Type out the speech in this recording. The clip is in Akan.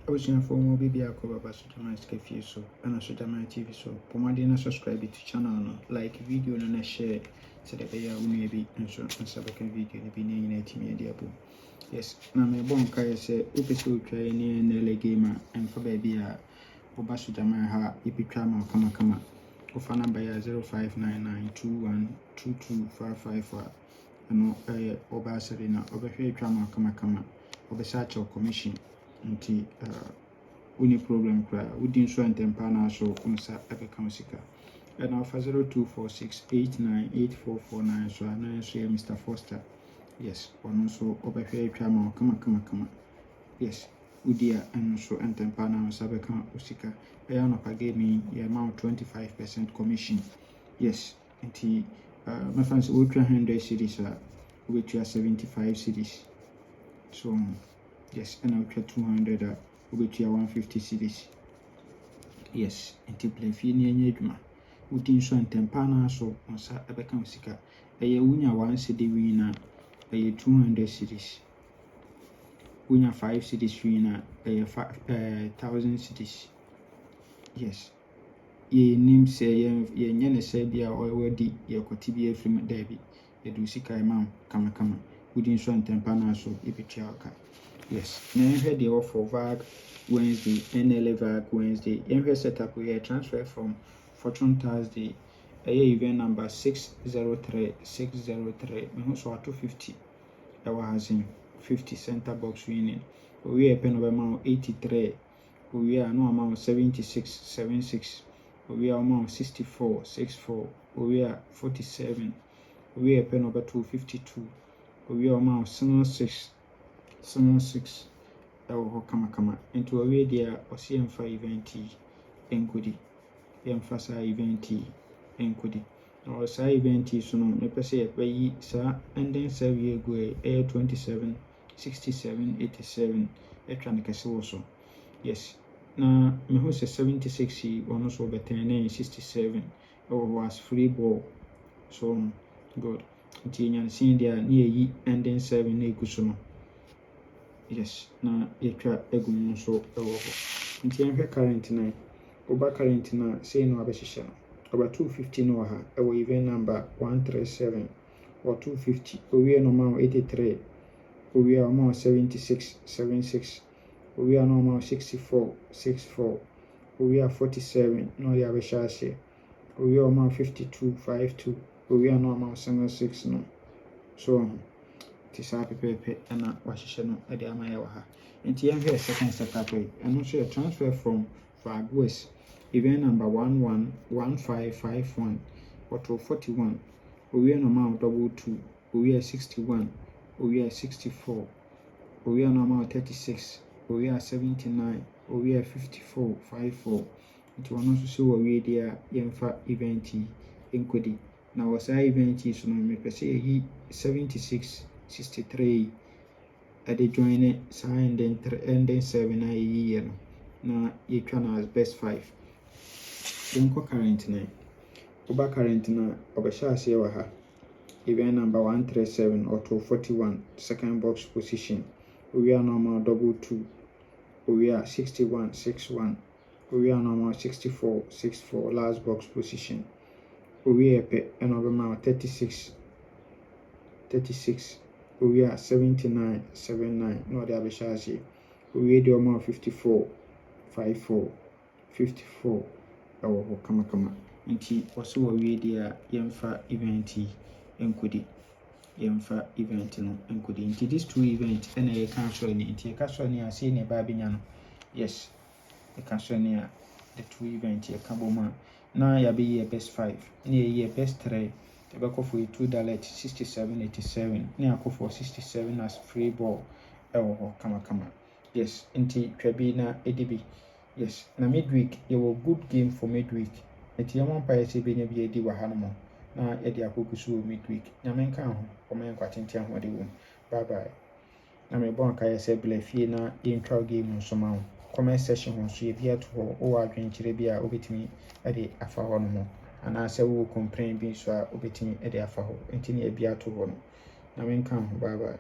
Abusua for mo bibi akoba baso jama skefie so ana so jama TV so pomade na subscribe to channel no like video no na share so that be ya unu bi nso nsabeka video ni bi na nyina timi ade abo. Yes, na me bon kai se upese otwa ni Nla game emfa ba bi a obaso jama ha ipitwa ma kama ofa number ya 0599212255 ano obasere na obehwe etwa ma kama obesa cha commission nti uni problem kra wudi nso antempa na so unsa abeka musika na ofa 0246898449 so na so Mr. Foster. Yes, ono so obehwe etwa ma kama yes udia enso antempa na so abeka usika no pagame ya amount 25% commission. Yes, nti my friends ultra 100 series which are 75 series. So yes, and ultra 200 which are 150 series. Yes, nti play fi ni anya adwuma udin so antempa na so onsa abeka usika wunya 1 cedi wina 200 series, wunya 5 series wina 1000 series. Yes, ye nim say ye nyane say bia already ye kwati bia film dabi ye do sika imam kama udin so antempa na so epitia aka. Yes, na enhwe de offer Vag Wednesday, Nla Vag Wednesday. Enhwe setup we transfer from Fortune Thursday. Event number 603 me so 250 hazin 50 center box winning. We pen over amount 83. We are no amount 76. We are amount 64. We are 47. We are pen over 252. We are amount 76 kama into a way there or CM5 event enkudi emphasize event enkudi or say event so no me pese e sa ending survey go 27 67 87 etwa ne kase wo so. Yes, na me ho se 76 one so better 67 was free ball so good nti nyan sin dia na yi ending 7 na ekuso no. Yes, na etwa egum so ewo ho nti enhwe current na oba current na say no abehihye no oba 250 no ha ewo event number 137 or 250 owie no ma 83 owie no 76 owie no 64 owie 47 no ya abehihye owie no 52 owie no 76 no so tisa pepepe na wahihye no ade amaya wa ha nti yanhwe second setup and also transfer from Vag West event number 111551 auto 41 owie no ma 22 owie 61 owie 64 owie no 36 owie 79 owie 54 nti wono so se owie dia yemfa event enkodi na wasa event so no me pese yi 76 63 at the join signed and 7 year na yetwa na as best 5 unko current na oba current na obesha ase wa ha event number 137 auto 41 second box position we are normal 22 we are 61 we are normal 64 last box position we are pe and over 36 we are 79 no the abeshazi we do amount 54 ewo kama nti waso we dia yemfa event enkudi no enkudi nti these two events and e cancel ni nti e cancel ni ase ne ba binya no. Yes, e cancel ni the two events e kaboma na ya be best 5 na ye best 3 ebeko for $2.6787 na akofo 67 as free ball ewo kama. Yes, nti twabi na edibi. Yes, na midweek you good game for midweek nti yamon pa yesi benya bi edi wa hanmo na edi akokusu midweek nyamenka ho komen kwatenti ahode wo. Bye bye. Na me bon ka yesi bla fie na intro game nso ma ho comment section ho so ye bia to ho o adwenkyere bia obetimi edi afa ho no ana se wo complain bi so a obetimi edi afa ho nti ne bia to ho no. Na menka ho. Bye bye.